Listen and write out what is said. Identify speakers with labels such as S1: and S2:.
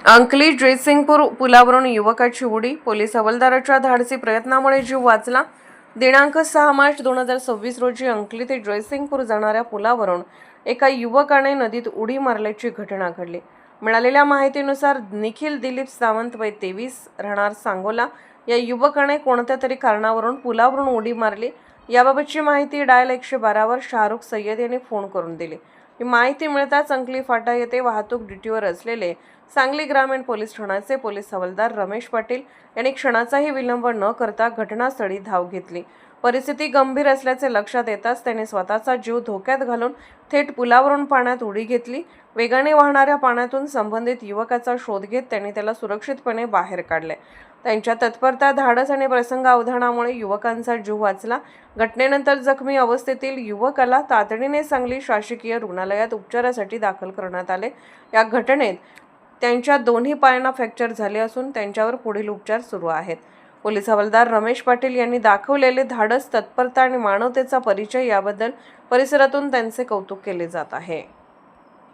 S1: अंकली जयसिंगपूर पुलावरून युवकाची उडी, पोलीस हवालदाराच्या धाडसी प्रयत्नामुळे जीव वाचला। दिनांक 6 मार्च 2026 रोजी अंकली ते जयसिंगपूर जाणाऱ्या पुलावरून एका युवकाने नदीत उडी मारल्याची घटना घडली। मिळालेल्या माहितीनुसार निखिल दिलीप सावंत वय 23 राहणार सांगोला या युवकाने कोणत्या तरी कारणावरून पुलावरून उडी मारली। याबाबतची माहिती डायल 112 वर शाहरुख सय्यद यांनी फोन करून दिली। ही माहिती मिळताच अंकली फाटा येथे वाहतूक ड्युटीवर असलेले सांगली ग्रामीण पोलीस ठाण्याचे पोलीस हवालदार रमेश पाटील यांनी क्षणाचाही विलंब न करता घटनास्थळी धाव घेतली। परिस्थिती गंभीर असल्याचे लक्षात येताच त्यांनी स्वतःचा जीव धोक्यात घालून थेट पुलावरून पाण्यात उडी घेतली। वेगाने वाहणाऱ्या पाण्यातून संबंधित युवकाचा शोध घेत त्यांनी त्याला सुरक्षितपणे बाहेर काढले। त्यांच्या तत्परता, धाडस आणि प्रसंगावधानामुळे युवकांचा जीव वाचला। घटनेनंतर जखमी अवस्थेतील युवकाला तातडीने सांगली शासकीय रुग्णालयात उपचारासाठी दाखल करण्यात आले। या घटनेत त्यांच्या दोन्ही पायांना फ्रॅक्चर झाले असून त्यांच्यावर पुढील उपचार सुरू आहेत। पोलीस हवालदार रमेश पाटील यांनी दाखवलेले धाडस, तत्परता आणि मानवतेचा परिचय याबद्दल परिसरातून त्यांचे कौतुक केले जात आहे।